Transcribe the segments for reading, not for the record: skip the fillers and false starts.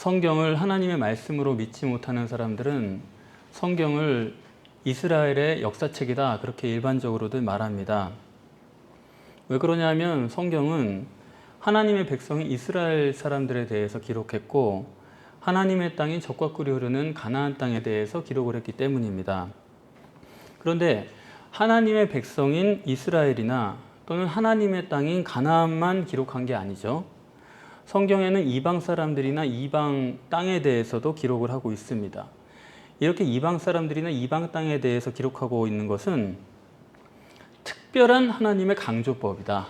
성경을 하나님의 말씀으로 믿지 못하는 사람들은 성경을 이스라엘의 역사책이다 그렇게 일반적으로들 말합니다. 왜 그러냐면 성경은 하나님의 백성이 이스라엘 사람들에 대해서 기록했고 하나님의 땅인 적과 꿀이 흐르는 가나안 땅에 대해서 기록을 했기 때문입니다. 그런데 하나님의 백성인 이스라엘이나 또는 하나님의 땅인 가나안만 기록한 게 아니죠. 성경에는 이방 사람들이나 이방 땅에 대해서도 기록을 하고 있습니다. 이렇게 이방 사람들이나 이방 땅에 대해서 기록하고 있는 것은 특별한 하나님의 강조법이다.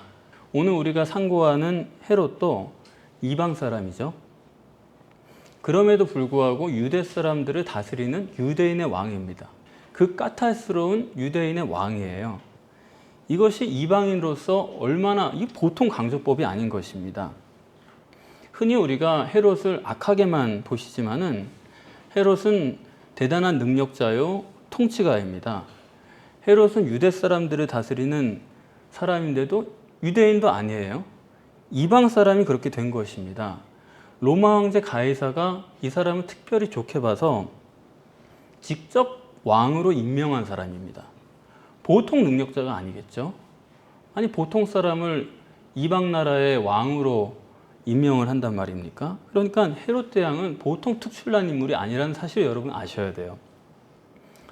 오늘 우리가 상고하는 헤롯도 이방 사람이죠. 그럼에도 불구하고 유대 사람들을 다스리는 유대인의 왕입니다. 그 까탈스러운 유대인의 왕이에요. 이것이 이방인으로서 얼마나 이 보통 강조법이 아닌 것입니다. 흔히 우리가 헤롯을 악하게만 보시지만은 헤롯은 대단한 능력자요 통치가입니다. 헤롯은 유대 사람들을 다스리는 사람인데도 유대인도 아니에요. 이방 사람이 그렇게 된 것입니다. 로마 황제 가이사가 이 사람을 특별히 좋게 봐서 직접 왕으로 임명한 사람입니다. 보통 능력자가 아니겠죠. 아니 보통 사람을 이방 나라의 왕으로 임명을 한단 말입니까? 그러니까 헤롯 대왕은 보통 특출난 인물이 아니라는 사실을 여러분 아셔야 돼요.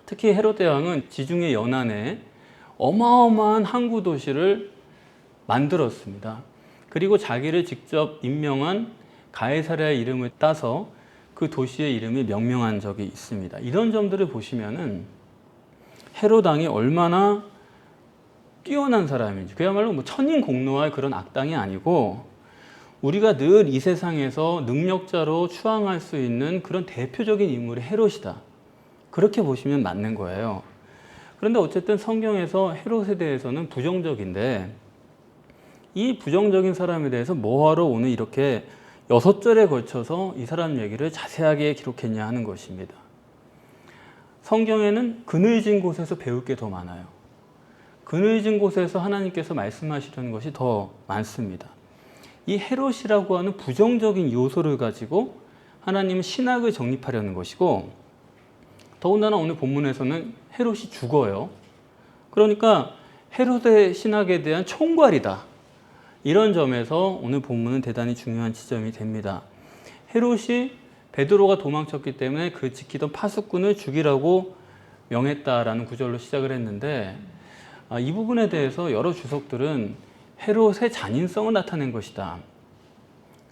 특히 헤롯 대왕은 지중해 연안에 어마어마한 항구 도시를 만들었습니다. 그리고 자기를 직접 임명한 가이사랴의 이름을 따서 그 도시의 이름이 명명한 적이 있습니다. 이런 점들을 보시면은 헤롯 왕이 얼마나 뛰어난 사람인지, 그야말로 뭐 천인공노할 그런 악당이 아니고 우리가 늘 이 세상에서 능력자로 추앙할 수 있는 그런 대표적인 인물이 헤롯이다. 그렇게 보시면 맞는 거예요. 그런데 어쨌든 성경에서 헤롯에 대해서는 부정적인데 이 부정적인 사람에 대해서 뭐하러 오늘 이렇게 6절에 걸쳐서 이 사람 얘기를 자세하게 기록했냐 하는 것입니다. 성경에는 그늘진 곳에서 배울 게 더 많아요. 그늘진 곳에서 하나님께서 말씀하시려는 것이 더 많습니다. 이 헤롯이라고 하는 부정적인 요소를 가지고 하나님은 신학을 정립하려는 것이고 더군다나 오늘 본문에서는 헤롯이 죽어요. 그러니까 헤롯의 신학에 대한 총괄이다. 이런 점에서 오늘 본문은 대단히 중요한 지점이 됩니다. 헤롯이 베드로가 도망쳤기 때문에 그 지키던 파수꾼을 죽이라고 명했다라는 구절로 시작을 했는데 이 부분에 대해서 여러 주석들은 헤롯의 잔인성을 나타낸 것이다.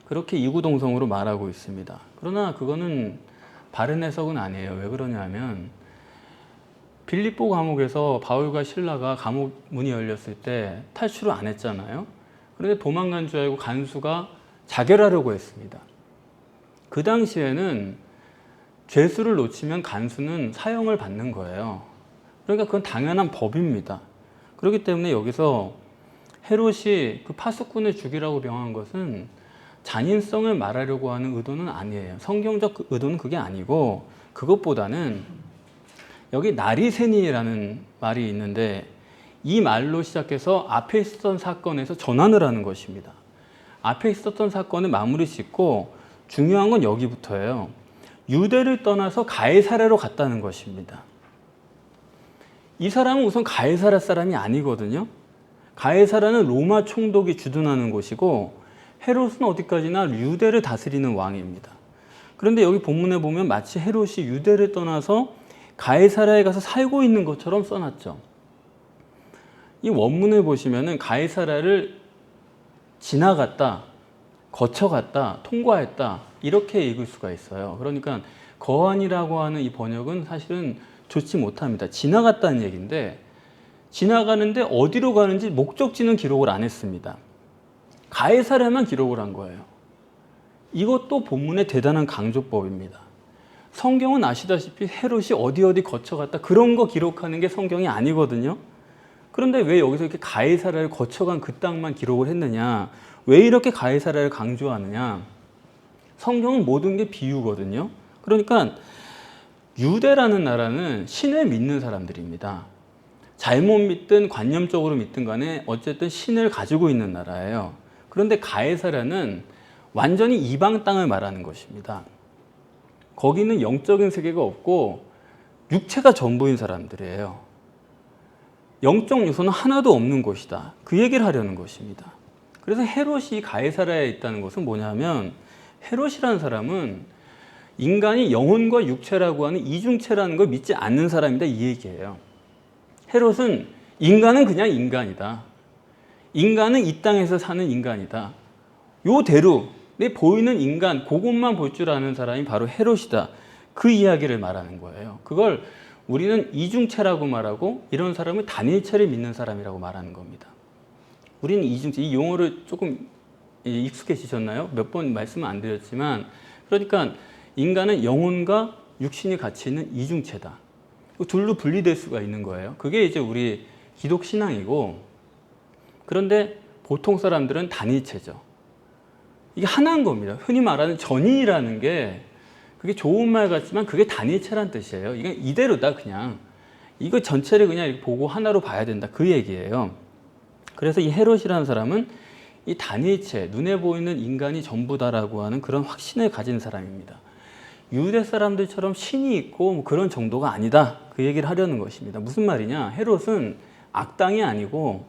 그렇게 이구동성으로 말하고 있습니다. 그러나 그거는 바른 해석은 아니에요. 왜 그러냐면 빌립보 감옥에서 바울과 실라가 감옥 문이 열렸을 때 탈출을 안 했잖아요. 그런데 도망간 줄 알고 간수가 자결하려고 했습니다. 그 당시에는 죄수를 놓치면 간수는 사형을 받는 거예요. 그러니까 그건 당연한 법입니다. 그렇기 때문에 여기서 헤롯이 그 파수꾼을 죽이라고 명한 것은 잔인성을 말하려고 하는 의도는 아니에요. 성경적 의도는 그게 아니고 그것보다는 여기 나리세니라는 말이 있는데 이 말로 시작해서 앞에 있었던 사건에서 전환을 하는 것입니다. 앞에 있었던 사건을 마무리 짓고 중요한 건 여기부터예요. 유대를 떠나서 가이사랴로 갔다는 것입니다. 이 사람은 우선 가이사랴 사람이 아니거든요. 가이사랴는 로마 총독이 주둔하는 곳이고 헤롯은 어디까지나 유대를 다스리는 왕입니다. 그런데 여기 본문에 보면 마치 헤롯이 유대를 떠나서 가이사랴에 가서 살고 있는 것처럼 써놨죠. 이 원문을 보시면은 가이사랴를 지나갔다, 거쳐갔다, 통과했다 이렇게 읽을 수가 있어요. 그러니까 거한이라고 하는 이 번역은 사실은 좋지 못합니다. 지나갔다는 얘기인데 지나가는데 어디로 가는지 목적지는 기록을 안 했습니다. 가이사랴만 기록을 한 거예요. 이것도 본문의 대단한 강조법입니다. 성경은 아시다시피 헤롯이 어디 거쳐갔다 그런 거 기록하는 게 성경이 아니거든요. 그런데 왜 여기서 이렇게 가이사랴를 거쳐간 그 땅만 기록을 했느냐? 왜 이렇게 가이사랴를 강조하느냐? 성경은 모든 게 비유거든요. 그러니까 유대라는 나라는 신을 믿는 사람들입니다. 잘못 믿든 관념적으로 믿든 간에 어쨌든 신을 가지고 있는 나라예요. 그런데 가이사랴는 완전히 이방 땅을 말하는 것입니다. 거기는 영적인 세계가 없고 육체가 전부인 사람들이에요. 영적 요소는 하나도 없는 곳이다. 그 얘기를 하려는 것입니다. 그래서 헤롯이 가이사랴에 있다는 것은 뭐냐면 헤롯이라는 사람은 인간이 영혼과 육체라고 하는 이중체라는 걸 믿지 않는 사람이다 이 얘기예요. 헤롯은 인간은 그냥 인간이다. 인간은 이 땅에서 사는 인간이다. 요대로 내 보이는 인간 그것만 볼 줄 아는 사람이 바로 헤롯이다. 그 이야기를 말하는 거예요. 그걸 우리는 이중체라고 말하고 이런 사람을 단일체를 믿는 사람이라고 말하는 겁니다. 우리는 이중체, 이 용어를 조금 익숙해지셨나요? 몇 번 말씀은 안 드렸지만 그러니까 인간은 영혼과 육신이 같이 있는 이중체다. 둘로 분리될 수가 있는 거예요. 그게 이제 우리 기독 신앙이고 그런데 보통 사람들은 단일체죠. 이게 하나인 겁니다. 흔히 말하는 전인이라는 게 그게 좋은 말 같지만 그게 단일체란 뜻이에요. 이게 이대로다 그냥. 이거 전체를 그냥 이렇게 보고 하나로 봐야 된다. 그 얘기예요. 그래서 이 헤롯이라는 사람은 이 단일체, 눈에 보이는 인간이 전부다라고 하는 그런 확신을 가진 사람입니다. 유대 사람들처럼 신이 있고 뭐 그런 정도가 아니다. 그 얘기를 하려는 것입니다. 무슨 말이냐? 헤롯은 악당이 아니고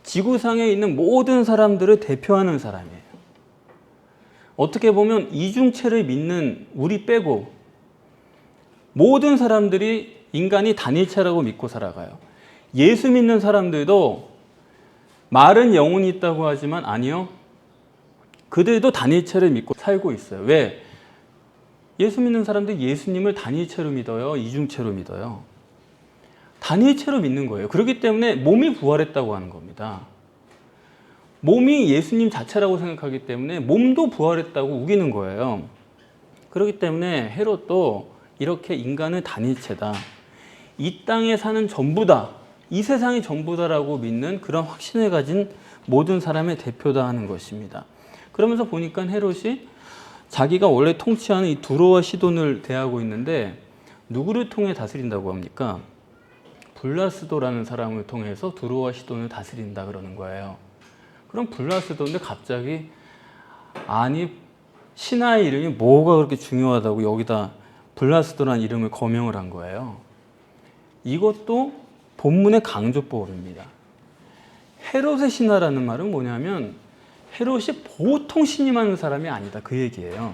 지구상에 있는 모든 사람들을 대표하는 사람이에요. 어떻게 보면 이중체를 믿는 우리 빼고 모든 사람들이 인간이 단일체라고 믿고 살아가요. 예수 믿는 사람들도 말은 영혼이 있다고 하지만 아니요. 그들도 단일체를 믿고 살고 있어요. 왜? 예수 믿는 사람들 예수님을 단일체로 믿어요? 이중체로 믿어요? 단일체로 믿는 거예요. 그렇기 때문에 몸이 부활했다고 하는 겁니다. 몸이 예수님 자체라고 생각하기 때문에 몸도 부활했다고 우기는 거예요. 그렇기 때문에 헤롯도 이렇게 인간은 단일체다. 이 땅에 사는 전부다. 이 세상이 전부다라고 믿는 그런 확신을 가진 모든 사람의 대표다 하는 것입니다. 그러면서 보니까 헤롯이 자기가 원래 통치하는 이 두로와 시돈을 대하고 있는데 누구를 통해 다스린다고 합니까? 블라스도라는 사람을 통해서 두로와 시돈을 다스린다 그러는 거예요. 그럼 블라스도인데 갑자기 아니 신하의 이름이 뭐가 그렇게 중요하다고 여기다 블라스도라는 이름을 거명을 한 거예요. 이것도 본문의 강조법입니다. 헤롯의 신하라는 말은 뭐냐면 헤롯이 보통 신임하는 사람이 아니다 그 얘기예요.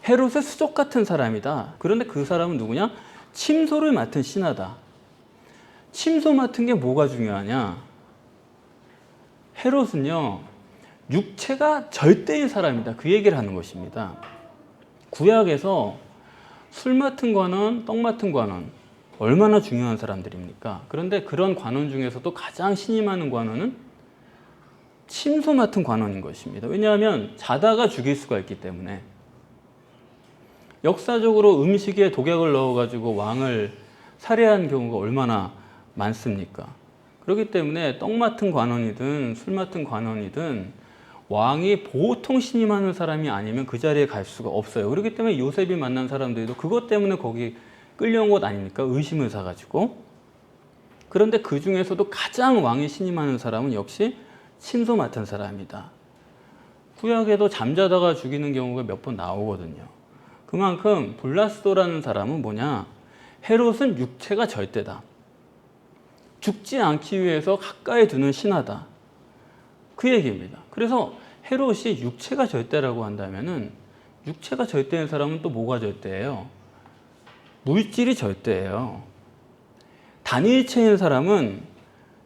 헤롯의 수족 같은 사람이다. 그런데 그 사람은 누구냐? 침소를 맡은 신하다. 침소 맡은 게 뭐가 중요하냐? 헤롯은요 육체가 절대의 사람이다 그 얘기를 하는 것입니다. 구약에서 술 맡은 관원, 떡 맡은 관원 얼마나 중요한 사람들입니까? 그런데 그런 관원 중에서도 가장 신임하는 관원은 침소 맡은 관원인 것입니다. 왜냐하면 자다가 죽일 수가 있기 때문에. 역사적으로 음식에 독약을 넣어가지고 왕을 살해한 경우가 얼마나 많습니까? 그렇기 때문에 떡 맡은 관원이든 술 맡은 관원이든 왕이 보통 신임하는 사람이 아니면 그 자리에 갈 수가 없어요. 그렇기 때문에 요셉이 만난 사람들도 그것 때문에 거기 끌려온 것 아닙니까? 의심을 사가지고. 그런데 그 중에서도 가장 왕이 신임하는 사람은 역시 침소 맡은 사람이다. 구약에도 잠자다가 죽이는 경우가 몇 번 나오거든요. 그만큼 블라스도라는 사람은 뭐냐? 헤롯은 육체가 절대다. 죽지 않기 위해서 가까이 두는 신하다. 그 얘기입니다. 그래서 헤롯이 육체가 절대라고 한다면은 육체가 절대인 사람은 또 뭐가 절대예요? 물질이 절대예요. 단일체인 사람은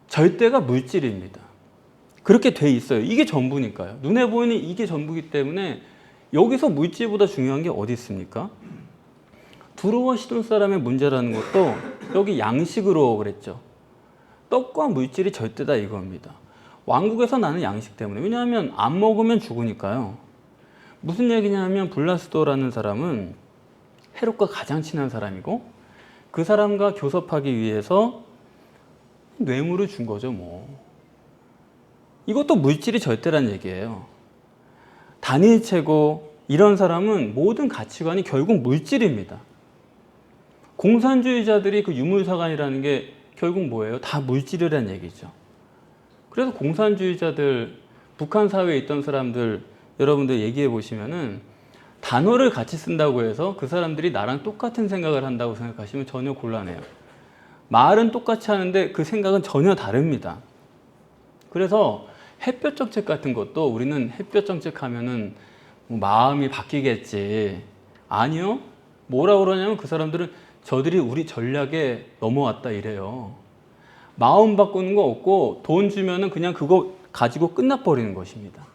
절대가 물질입니다. 그렇게 돼 있어요. 이게 전부니까요. 눈에 보이는 이게 전부이기 때문에 여기서 물질보다 중요한 게 어디 있습니까? 두로와 시돈 사람의 문제라는 것도 여기 양식으로 그랬죠. 떡과 물질이 절대다 이겁니다. 왕국에서 나는 양식 때문에. 왜냐하면 안 먹으면 죽으니까요. 무슨 얘기냐면 블라스도라는 사람은 헤롯과 가장 친한 사람이고 그 사람과 교섭하기 위해서 뇌물을 준 거죠 뭐. 이것도 물질이 절대란 얘기예요. 단일체고 이런 사람은 모든 가치관이 결국 물질입니다. 공산주의자들이 그 유물사관이라는 게 결국 뭐예요? 다 물질이라는 얘기죠. 그래서 공산주의자들, 북한 사회에 있던 사람들 여러분들 얘기해 보시면은 단어를 같이 쓴다고 해서 그 사람들이 나랑 똑같은 생각을 한다고 생각하시면 전혀 곤란해요. 말은 똑같이 하는데 그 생각은 전혀 다릅니다. 그래서 햇볕 정책 같은 것도 우리는 햇볕 정책 하면은 뭐 마음이 바뀌겠지. 아니요. 뭐라 그러냐면 그 사람들은 저들이 우리 전략에 넘어왔다 이래요. 마음 바꾸는 거 없고 돈 주면은 그냥 그거 가지고 끝나버리는 것입니다.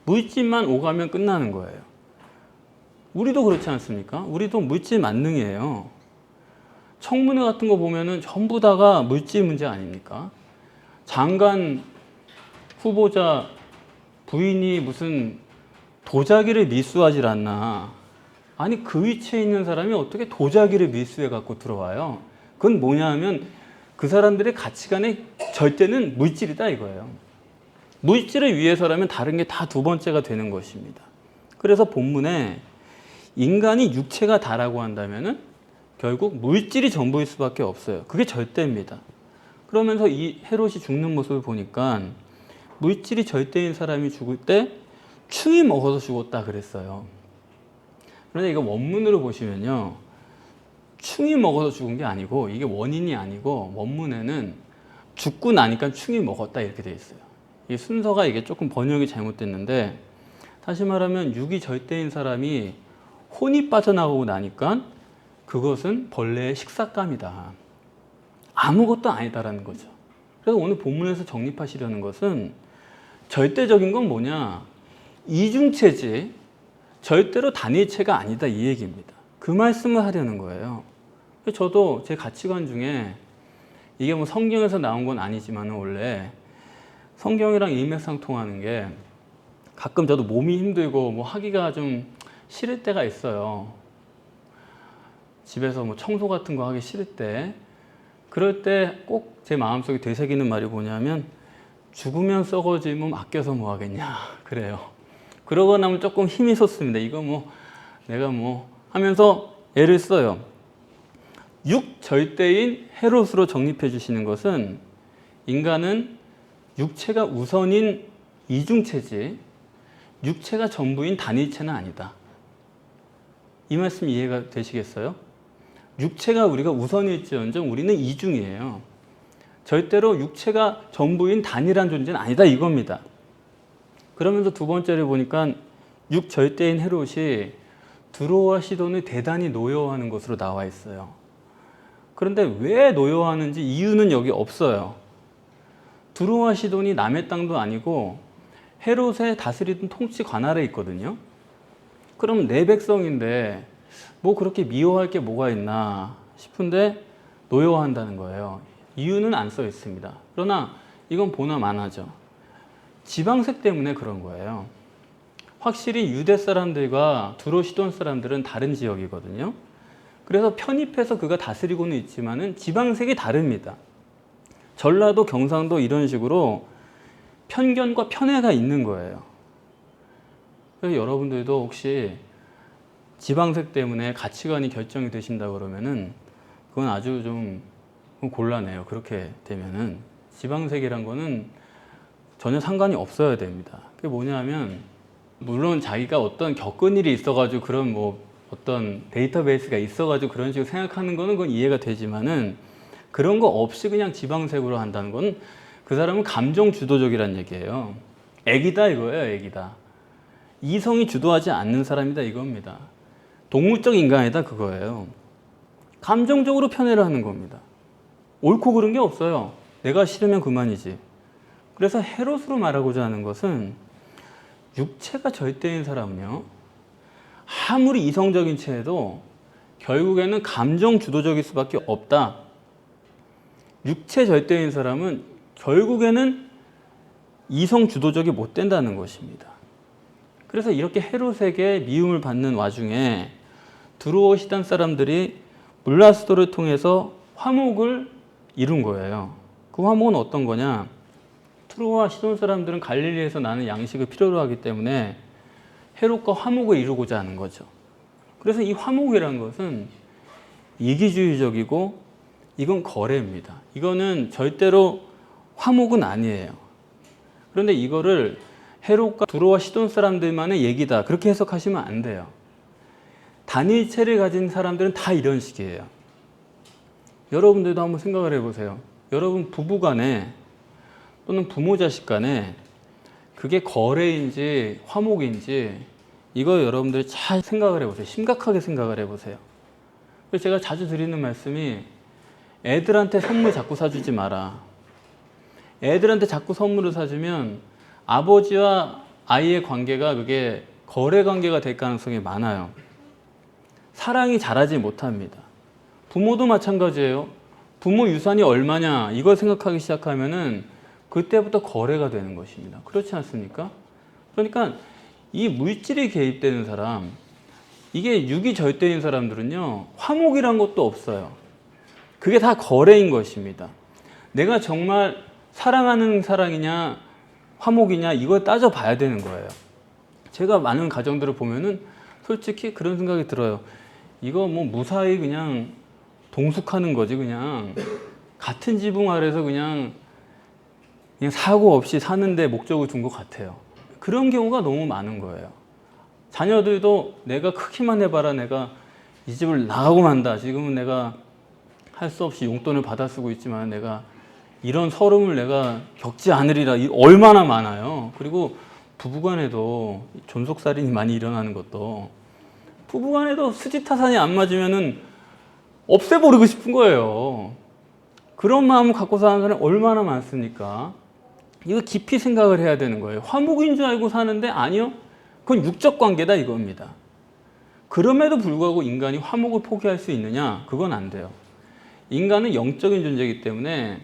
물질만 오가면 끝나는 거예요. 우리도 그렇지 않습니까? 우리도 물질 만능이에요. 청문회 같은 거 보면은 전부 다가 물질 문제 아닙니까? 장관 후보자 부인이 무슨 도자기를 밀수하질 않나. 아니 그 위치에 있는 사람이 어떻게 도자기를 밀수해 갖고 들어와요? 그건 뭐냐 하면 그 사람들의 가치관의 절대는 물질이다 이거예요. 물질을 위해서라면 다른 게 다 두 번째가 되는 것입니다. 그래서 본문에 인간이 육체가 다라고 한다면은 결국 물질이 전부일 수밖에 없어요. 그게 절대입니다. 그러면서 이 헤롯이 죽는 모습을 보니까 물질이 절대인 사람이 죽을 때 충이 먹어서 죽었다 그랬어요. 그런데 이거 원문으로 보시면요. 충이 먹어서 죽은 게 아니고 이게 원인이 아니고 원문에는 죽고 나니까 충이 먹었다 이렇게 돼 있어요. 이 순서가 이게 조금 번역이 잘못됐는데 다시 말하면 육이 절대인 사람이 혼이 빠져나오고 나니까 그것은 벌레의 식사감이다. 아무것도 아니다라는 거죠. 그래서 오늘 본문에서 정립하시려는 것은 절대적인 건 뭐냐? 이중체지 절대로 단일체가 아니다 이 얘기입니다. 그 말씀을 하려는 거예요. 저도 제 가치관 중에 이게 뭐 성경에서 나온 건 아니지만 원래 성경이랑 일맥상통하는 게 가끔 저도 몸이 힘들고 뭐 하기가 좀 싫을 때가 있어요. 집에서 뭐 청소 같은 거 하기 싫을 때 그럴 때 꼭 제 마음속에 되새기는 말이 뭐냐면 죽으면 썩어질 몸 아껴서 뭐 하겠냐 그래요. 그러고 나면 조금 힘이 솟습니다. 이거 뭐 내가 뭐 하면서 예를 써요. 육절대인 헤롯으로 정립해 주시는 것은 인간은 육체가 우선인 이중체지 육체가 전부인 단일체는 아니다. 이 말씀 이해가 되시겠어요? 육체가 우리가 우선일지언정 우리는 이중이에요. 절대로 육체가 전부인 단일한 존재는 아니다 이겁니다. 그러면서 두 번째를 보니까 육절대인 헤롯이 두로와 시돈을 대단히 노여워하는 것으로 나와 있어요. 그런데 왜 노여워하는지 이유는 여기 없어요. 두로와 시돈이 남의 땅도 아니고 헤롯의 다스리던 통치 관할에 있거든요. 그럼 내 백성인데 뭐 그렇게 미워할 게 뭐가 있나 싶은데 노여워한다는 거예요. 이유는 안 써 있습니다. 그러나 이건 보나마나죠. 지방색 때문에 그런 거예요. 확실히 유대 사람들과 두로 시돈 사람들은 다른 지역이거든요. 그래서 편입해서 그가 다스리고는 있지만은 지방색이 다릅니다. 전라도, 경상도 이런 식으로 편견과 편애가 있는 거예요. 그래서 여러분들도 혹시 지방색 때문에 가치관이 결정이 되신다 그러면은 그건 아주 좀 곤란해요. 그렇게 되면은 지방색이란 거는 전혀 상관이 없어야 됩니다. 그게 뭐냐면 물론 자기가 어떤 겪은 일이 있어가지고 그런 뭐 어떤 데이터베이스가 있어가지고 그런 식으로 생각하는 거는 그건 이해가 되지만은 그런 거 없이 그냥 지방색으로 한다는 건 그 사람은 감정 주도적이란 얘기예요. 애기다 이거예요. 애기다. 이성이 주도하지 않는 사람이다 이겁니다. 동물적 인간이다 그거예요. 감정적으로 편애를 하는 겁니다. 옳고 그른 게 없어요. 내가 싫으면 그만이지. 그래서 헤롯으로 말하고자 하는 것은 육체가 절대인 사람은요. 아무리 이성적인 체해도 결국에는 감정 주도적일 수밖에 없다. 육체 절대인 사람은 결국에는 이성 주도적이 못 된다는 것입니다. 그래서 이렇게 헤롯에게 미움을 받는 와중에 두로와 시돈 사람들이 블라스도를 통해서 화목을 이룬 거예요. 그 화목은 어떤 거냐? 두로와 시돈 사람들은 갈릴리에서 나는 양식을 필요로 하기 때문에 헤롯과 화목을 이루고자 하는 거죠. 그래서 이 화목이라는 것은 이기주의적이고 이건 거래입니다. 이거는 절대로 화목은 아니에요. 그런데 이거를 헤롯과 두로와 시돈 사람들만의 얘기다 그렇게 해석하시면 안 돼요. 단일체를 가진 사람들은 다 이런 식이에요. 여러분들도 한번 생각을 해보세요. 여러분 부부 간에 또는 부모 자식 간에 그게 거래인지 화목인지 이거 여러분들이 잘 생각을 해보세요. 심각하게 생각을 해보세요. 그래서 제가 자주 드리는 말씀이 애들한테 선물 자꾸 사주지 마라. 애들한테 자꾸 선물을 사주면 아버지와 아이의 관계가 그게 거래 관계가 될 가능성이 많아요. 사랑이 자라지 못합니다. 부모도 마찬가지예요. 부모 유산이 얼마냐 이걸 생각하기 시작하면은 그때부터 거래가 되는 것입니다. 그렇지 않습니까? 그러니까 이 물질이 개입되는 사람, 이게 육이 절대인 사람들은요, 화목이란 것도 없어요. 그게 다 거래인 것입니다. 내가 정말 사랑하는 사랑이냐 화목이냐 이걸 따져봐야 되는 거예요. 제가 많은 가정들을 보면은 솔직히 그런 생각이 들어요. 이거 뭐 무사히 그냥 동숙하는 거지, 그냥 같은 지붕 아래서 그냥 사고 없이 사는데 목적을 둔 것 같아요. 그런 경우가 너무 많은 거예요. 자녀들도 내가 크기만 해봐라, 내가 이 집을 나가고 만다. 지금은 내가 할 수 없이 용돈을 받아 쓰고 있지만 내가 이런 서름을 내가 겪지 않으리라. 얼마나 많아요. 그리고 부부간에도 존속살인이 많이 일어나는 것도, 부부간에도 수지타산이 안 맞으면은 없애버리고 싶은 거예요. 그런 마음을 갖고 사는 사람이 얼마나 많습니까? 이거 깊이 생각을 해야 되는 거예요. 화목인 줄 알고 사는데 아니요, 그건 육적 관계다 이겁니다. 그럼에도 불구하고 인간이 화목을 포기할 수 있느냐? 그건 안 돼요. 인간은 영적인 존재이기 때문에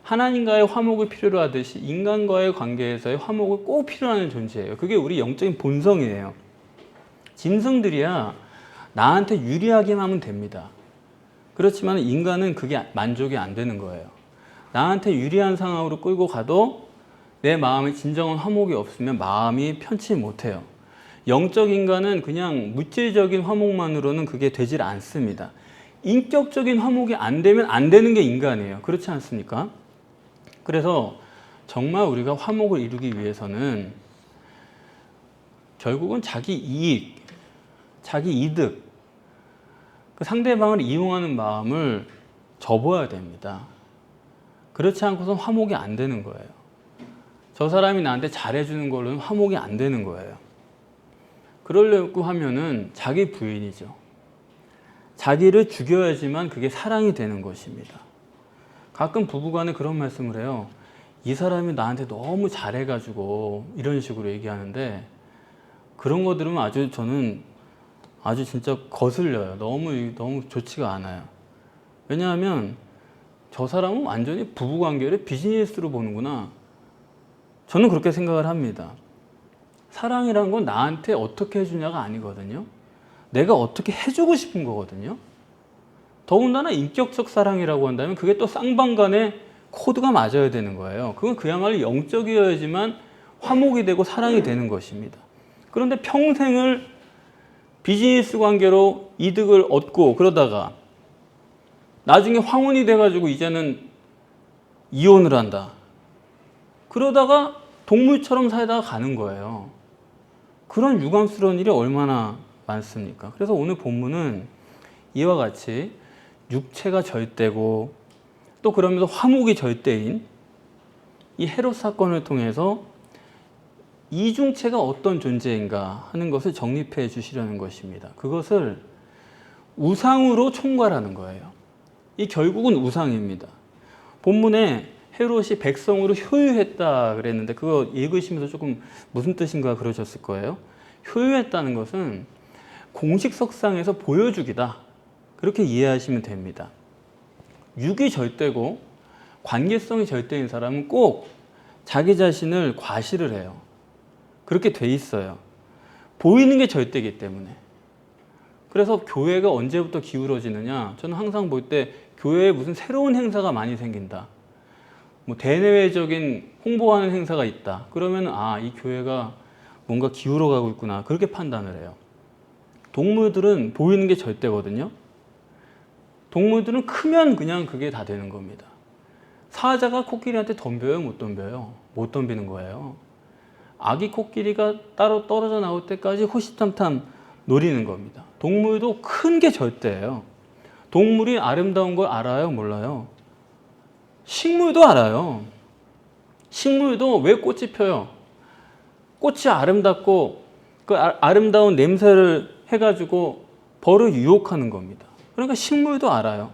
하나님과의 화목을 필요로 하듯이 인간과의 관계에서의 화목을 꼭 필요로 하는 존재예요. 그게 우리 영적인 본성이에요. 짐승들이야 나한테 유리하기만 하면 됩니다. 그렇지만 인간은 그게 만족이 안 되는 거예요. 나한테 유리한 상황으로 끌고 가도 내 마음에 진정한 화목이 없으면 마음이 편치 못해요. 영적 인간은 그냥 물질적인 화목만으로는 그게 되질 않습니다. 인격적인 화목이 안 되면 안 되는 게 인간이에요. 그렇지 않습니까? 그래서 정말 우리가 화목을 이루기 위해서는 결국은 자기 이익, 자기 이득, 그 상대방을 이용하는 마음을 접어야 됩니다. 그렇지 않고선 화목이 안 되는 거예요. 저 사람이 나한테 잘해주는 걸로는 화목이 안 되는 거예요. 그러려고 하면은 자기 부인이죠. 자기를 죽여야지만 그게 사랑이 되는 것입니다. 가끔 부부간에 그런 말씀을 해요. 이 사람이 나한테 너무 잘해가지고 이런 식으로 얘기하는데, 그런 거 들으면 저는 아주 진짜 거슬려요. 너무 좋지가 않아요. 왜냐하면 저 사람은 완전히 부부관계를 비즈니스로 보는구나. 저는 그렇게 생각을 합니다. 사랑이란 건 나한테 어떻게 해주냐가 아니거든요. 내가 어떻게 해주고 싶은 거거든요. 더군다나 인격적 사랑이라고 한다면 그게 또 쌍방간에 코드가 맞아야 되는 거예요. 그건 그야말로 영적이어야지만 화목이 되고 사랑이 되는 것입니다. 그런데 평생을 비즈니스 관계로 이득을 얻고 그러다가 나중에 황혼이 돼가지고 이제는 이혼을 한다. 그러다가 동물처럼 살다가 가는 거예요. 그런 유감스러운 일이 얼마나 많습니까? 그래서 오늘 본문은 이와 같이 육체가 절대고 또 그러면서 화목이 절대인 이 헤롯 사건을 통해서 이중체가 어떤 존재인가 하는 것을 정립해 주시려는 것입니다. 그것을 우상으로 총괄하는 거예요. 이 결국은 우상입니다. 본문에 헤롯이 백성으로 효유했다 그랬는데 그거 읽으시면서 조금 무슨 뜻인가 그러셨을 거예요. 효유했다는 것은 공식석상에서 보여주기다. 그렇게 이해하시면 됩니다. 육이 절대고 관계성이 절대인 사람은 꼭 자기 자신을 과시를 해요. 그렇게 돼 있어요. 보이는 게 절대이기 때문에. 그래서 교회가 언제부터 기울어지느냐? 저는 항상 볼 때 교회에 무슨 새로운 행사가 많이 생긴다. 뭐 대내외적인 홍보하는 행사가 있다. 그러면 이 교회가 뭔가 기울어 가고 있구나. 그렇게 판단을 해요. 동물들은 보이는 게 절대거든요. 동물들은 크면 그냥 그게 다 되는 겁니다. 사자가 코끼리한테 덤벼요? 못 덤벼요? 못 덤비는 거예요. 아기 코끼리가 따로 떨어져 나올 때까지 호시탐탐 노리는 겁니다. 동물도 큰 게 절대예요. 동물이 아름다운 걸 알아요? 몰라요? 식물도 알아요. 식물도 왜 꽃이 펴요? 꽃이 아름답고 그 아름다운 냄새를 해가지고 벌을 유혹하는 겁니다. 그러니까 식물도 알아요.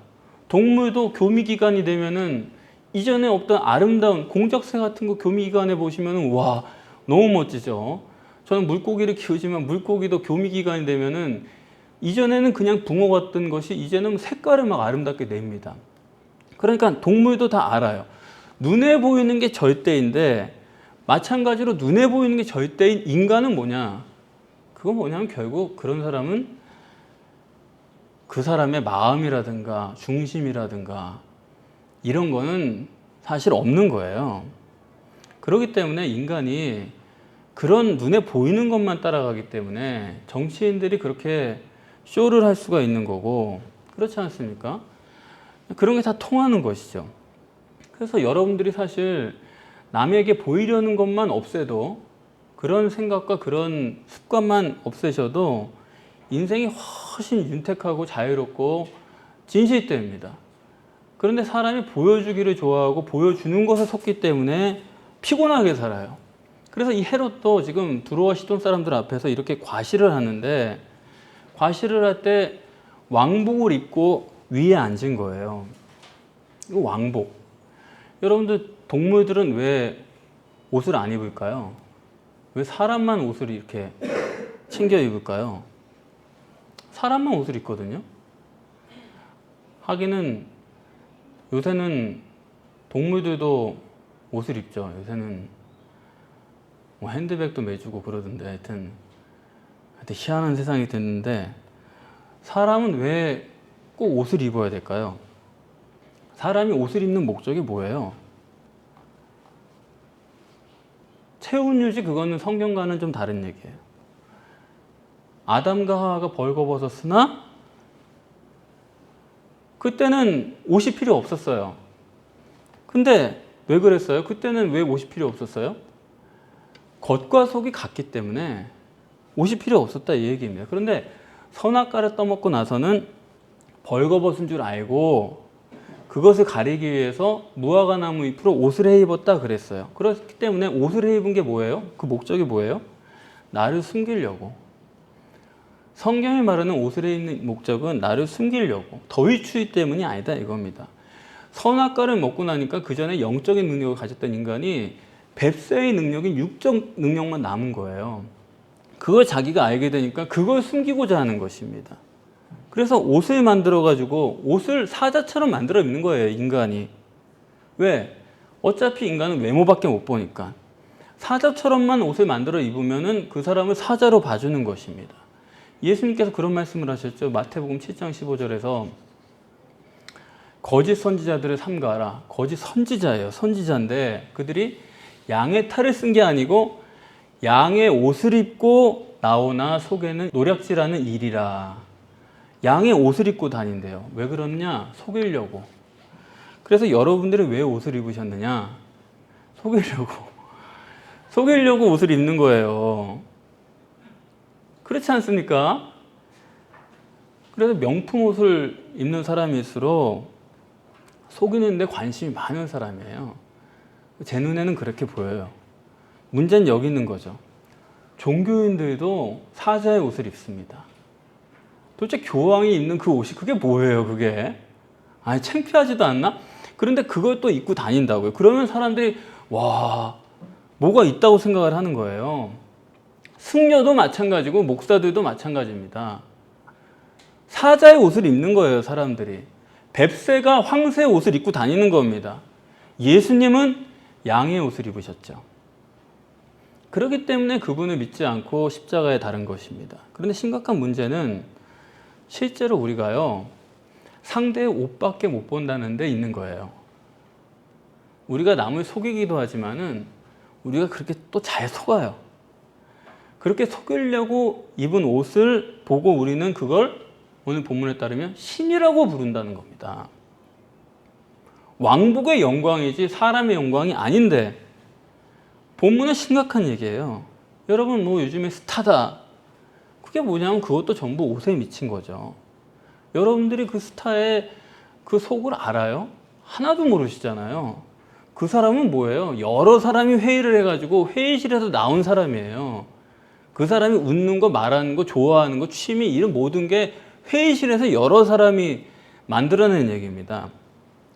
동물도 교미기간이 되면은 이전에 없던 아름다운 공작새 같은 거 교미기간에 보시면은 와, 너무 멋지죠. 저는 물고기를 키우지만 물고기도 교미기간이 되면은 이전에는 그냥 붕어 같던 것이 이제는 색깔을 막 아름답게 냅니다. 그러니까 동물도 다 알아요. 눈에 보이는 게 절대인데 마찬가지로 눈에 보이는 게 절대인 인간은 뭐냐? 그건 뭐냐면 결국 그런 사람은 그 사람의 마음이라든가 중심이라든가 이런 거는 사실 없는 거예요. 그렇기 때문에 인간이 그런 눈에 보이는 것만 따라가기 때문에 정치인들이 그렇게 쇼를 할 수가 있는 거고, 그렇지 않습니까? 그런 게 다 통하는 것이죠. 그래서 여러분들이 사실 남에게 보이려는 것만 없애도, 그런 생각과 그런 습관만 없애셔도 인생이 훨씬 윤택하고 자유롭고 진실됩니다. 그런데 사람이 보여주기를 좋아하고 보여주는 것에 속기 때문에 피곤하게 살아요. 그래서 이 헤롯도 지금 두로와 시돈 사람들 앞에서 이렇게 과시를 하는데, 과시를 할 때 왕복을 입고 위에 앉은 거예요. 이거 왕복. 여러분들 동물들은 왜 옷을 안 입을까요? 왜 사람만 옷을 이렇게 챙겨 입을까요? 사람만 옷을 입거든요. 하기는 요새는 동물들도 옷을 입죠. 요새는 뭐 핸드백도 매주고 그러던데, 하여튼 희한한 세상이 됐는데, 사람은 왜 꼭 옷을 입어야 될까요? 사람이 옷을 입는 목적이 뭐예요? 체온 유지, 그거는 성경과는 좀 다른 얘기예요. 아담과 하와가 벌거벗었으나 그때는 옷이 필요 없었어요. 근데 왜 그랬어요? 그때는 왜 옷이 필요 없었어요? 겉과 속이 같기 때문에 옷이 필요 없었다 이 얘기입니다. 그런데 선악과를 떠먹고 나서는 벌거벗은 줄 알고 그것을 가리기 위해서 무화과 나무 잎으로 옷을 해 입었다 그랬어요. 그렇기 때문에 옷을 해 입은 게 뭐예요? 그 목적이 뭐예요? 나를 숨기려고. 성경이 말하는 옷을 해 입는 목적은 나를 숨기려고, 더위 추위 때문이 아니다 이겁니다. 선악과를 먹고 나니까 그 전에 영적인 능력을 가졌던 인간이 뱁새의 능력인 육적 능력만 남은 거예요. 그걸 자기가 알게 되니까 그걸 숨기고자 하는 것입니다. 그래서 옷을 만들어 가지고 옷을 사자처럼 만들어 입는 거예요, 인간이. 왜? 어차피 인간은 외모밖에 못 보니까. 사자처럼만 옷을 만들어 입으면은 그 사람을 사자로 봐주는 것입니다. 예수님께서 그런 말씀을 하셨죠. 마태복음 7장 15절에서 거짓 선지자들을 삼가라. 거짓 선지자예요. 선지자인데 그들이 양의 탈을 쓴 게 아니고 양의 옷을 입고 나오나 속에는 노략질하는 일이라. 양의 옷을 입고 다닌대요. 왜 그러느냐? 속이려고. 그래서 여러분들이 왜 옷을 입으셨느냐? 속이려고. 속이려고 옷을 입는 거예요. 그렇지 않습니까? 그래서 명품 옷을 입는 사람일수록 속이는 데 관심이 많은 사람이에요. 제 눈에는 그렇게 보여요. 문제는 여기 있는 거죠. 종교인들도 사자의 옷을 입습니다. 도대체 교황이 입는 그 옷이 그게 뭐예요, 그게? 아니, 창피하지도 않나? 그런데 그걸 또 입고 다닌다고요. 그러면 사람들이 와, 뭐가 있다고 생각을 하는 거예요. 승려도 마찬가지고 목사들도 마찬가지입니다. 사자의 옷을 입는 거예요, 사람들이. 뱁새가 황새의 옷을 입고 다니는 겁니다. 예수님은 양의 옷을 입으셨죠. 그렇기 때문에 그분을 믿지 않고 십자가에 달은 것입니다. 그런데 심각한 문제는 실제로 우리가요, 상대의 옷밖에 못 본다는 데 있는 거예요. 우리가 남을 속이기도 하지만은 우리가 그렇게 또 잘 속아요. 그렇게 속이려고 입은 옷을 보고 우리는 그걸 오늘 본문에 따르면 신이라고 부른다는 겁니다. 왕복의 영광이지 사람의 영광이 아닌데, 본문은 심각한 얘기예요. 여러분 뭐 요즘에 스타다, 그게 뭐냐면 그것도 전부 옷에 미친 거죠. 여러분들이 그 스타의 그 속을 알아요? 하나도 모르시잖아요. 그 사람은 뭐예요? 여러 사람이 회의를 해가지고 회의실에서 나온 사람이에요. 그 사람이 웃는 거, 말하는 거, 좋아하는 거, 취미, 이런 모든 게 회의실에서 여러 사람이 만들어낸 얘기입니다.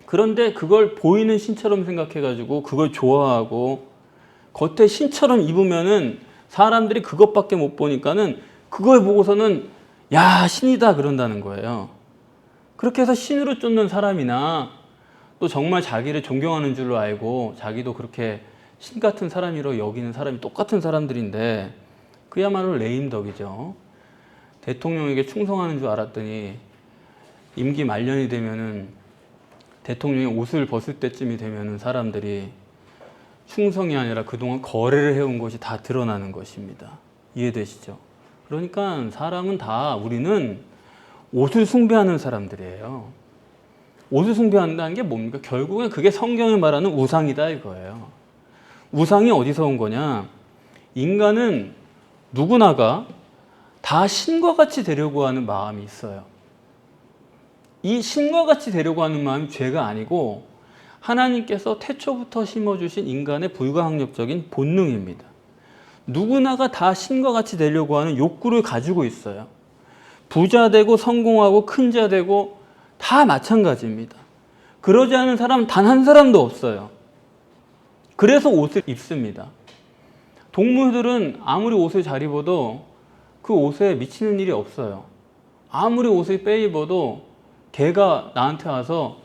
그런데 그걸 보이는 신처럼 생각해가지고 그걸 좋아하고 겉에 신처럼 입으면은 사람들이 그것밖에 못 보니까는 그걸 보고서는 야, 신이다 그런다는 거예요. 그렇게 해서 신으로 쫓는 사람이나 또 정말 자기를 존경하는 줄로 알고 자기도 그렇게 신 같은 사람이라고 여기는 사람이 똑같은 사람들인데 그야말로 레임덕이죠. 대통령에게 충성하는 줄 알았더니 임기 말년이 되면은 대통령이 옷을 벗을 때쯤이 되면은 사람들이 충성이 아니라 그동안 거래를 해온 것이 다 드러나는 것입니다. 이해되시죠? 그러니까 사람은 다 우리는 옷을 숭배하는 사람들이에요. 옷을 숭배한다는 게 뭡니까? 결국엔 그게 성경이 말하는 우상이다 이거예요. 우상이 어디서 온 거냐? 인간은 누구나가 다 신과 같이 되려고 하는 마음이 있어요. 이 신과 같이 되려고 하는 마음이 죄가 아니고 하나님께서 태초부터 심어주신 인간의 불가항력적인 본능입니다. 누구나가 다 신과 같이 되려고 하는 욕구를 가지고 있어요. 부자 되고 성공하고 큰 자 되고 다 마찬가지입니다. 그러지 않은 사람은 단 한 사람도 없어요. 그래서 옷을 입습니다. 동물들은 아무리 옷을 잘 입어도 그 옷에 미치는 일이 없어요. 아무리 옷을 빼입어도 개가 나한테 와서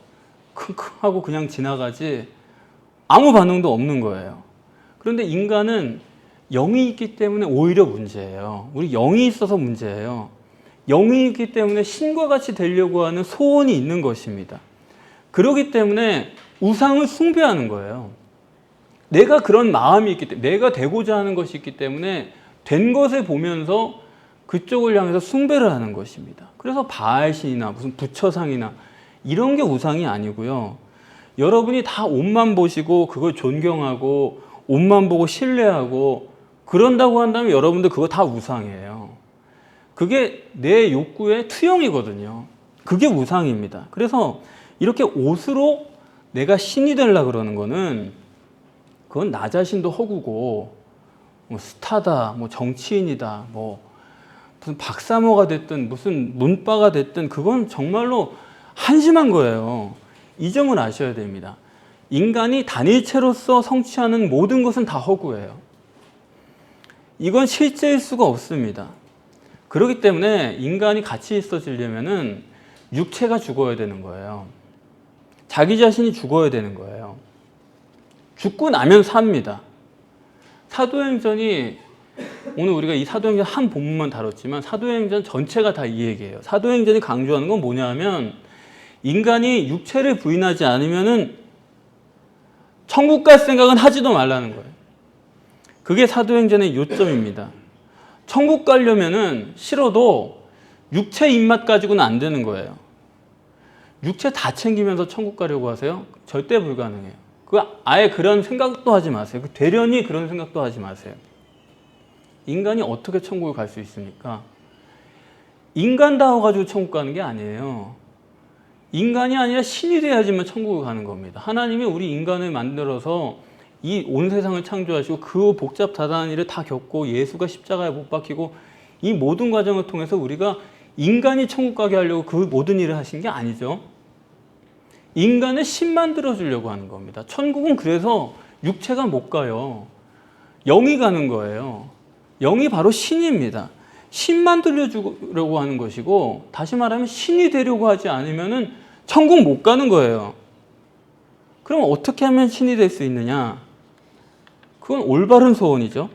킁킁 하고 그냥 지나가지 아무 반응도 없는 거예요. 그런데 인간은 영이 있기 때문에 오히려 문제예요. 우리 영이 있어서 문제예요. 영이 있기 때문에 신과 같이 되려고 하는 소원이 있는 것입니다. 그렇기 때문에 우상을 숭배하는 거예요. 내가 그런 마음이 있기 때문에, 내가 되고자 하는 것이 있기 때문에 된 것을 보면서 그쪽을 향해서 숭배를 하는 것입니다. 그래서 바알신이나 무슨 부처상이나 이런 게 우상이 아니고요. 여러분이 다 옷만 보시고 그걸 존경하고 옷만 보고 신뢰하고 그런다고 한다면 여러분들 그거 다 우상이에요. 그게 내 욕구의 투영이거든요. 그게 우상입니다. 그래서 이렇게 옷으로 내가 신이 되려고 그러는 거는 그건 나 자신도 허구고 뭐 스타다, 뭐 정치인이다, 뭐 무슨 박사모가 됐든 무슨 문과가 됐든 그건 정말로 한심한 거예요. 이 점을 아셔야 됩니다. 인간이 단일체로서 성취하는 모든 것은 다 허구예요. 이건 실제일 수가 없습니다. 그렇기 때문에 인간이 같이 있어지려면은 육체가 죽어야 되는 거예요. 자기 자신이 죽어야 되는 거예요. 죽고 나면 삽니다. 사도행전이 오늘 우리가 이 사도행전 한 본문만 다뤘지만 사도행전 전체가 다 이 얘기예요. 사도행전이 강조하는 건 뭐냐면 인간이 육체를 부인하지 않으면은 천국 갈 생각은 하지도 말라는 거예요. 그게 사도행전의 요점입니다. 천국 가려면은 싫어도 육체 입맛 가지고는 안 되는 거예요. 육체 다 챙기면서 천국 가려고 하세요? 절대 불가능해요. 아예 그런 생각도 하지 마세요. 되려니 그런 생각도 하지 마세요. 인간이 어떻게 천국을 갈 수 있습니까? 인간다워가지고 천국 가는 게 아니에요. 인간이 아니라 신이 돼야지만 천국을 가는 겁니다. 하나님이 우리 인간을 만들어서 이 온 세상을 창조하시고 그 복잡다단한 일을 다 겪고 예수가 십자가에 못 박히고 이 모든 과정을 통해서 우리가 인간이 천국 가게 하려고 그 모든 일을 하신 게 아니죠. 인간을 신 만들어 주려고 하는 겁니다. 천국은 그래서 육체가 못 가요. 영이 가는 거예요. 영이 바로 신입니다. 신 만들어 주려고 하는 것이고 다시 말하면 신이 되려고 하지 않으면 천국 못 가는 거예요. 그럼 어떻게 하면 신이 될 수 있느냐? 그건 올바른 소원이죠.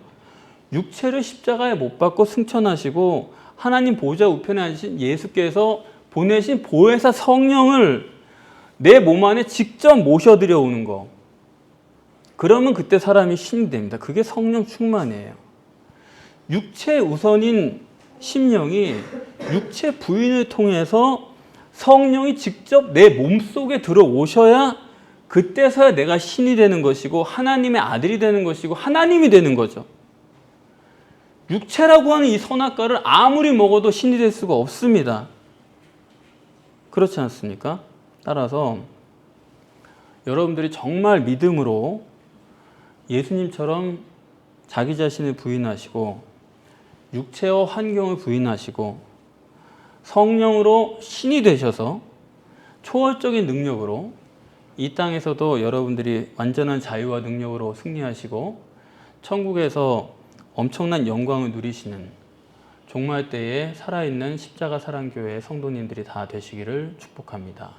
육체를 십자가에 못 박고 승천하시고 하나님 보좌 우편에 앉으신 예수께서 보내신 보혜사 성령을 내 몸 안에 직접 모셔들여 오는 거. 그러면 그때 사람이 신이 됩니다. 그게 성령 충만이에요. 육체 우선인 심령이 육체 부인을 통해서 성령이 직접 내 몸속에 들어오셔야 그때서야 내가 신이 되는 것이고 하나님의 아들이 되는 것이고 하나님이 되는 거죠. 육체라고 하는 이 선악과를 아무리 먹어도 신이 될 수가 없습니다. 그렇지 않습니까? 따라서 여러분들이 정말 믿음으로 예수님처럼 자기 자신을 부인하시고 육체와 환경을 부인하시고 성령으로 신이 되셔서 초월적인 능력으로 이 땅에서도 여러분들이 완전한 자유와 능력으로 승리하시고 천국에서 엄청난 영광을 누리시는 종말 때에 살아있는 십자가 사랑교회 성도님들이 다 되시기를 축복합니다.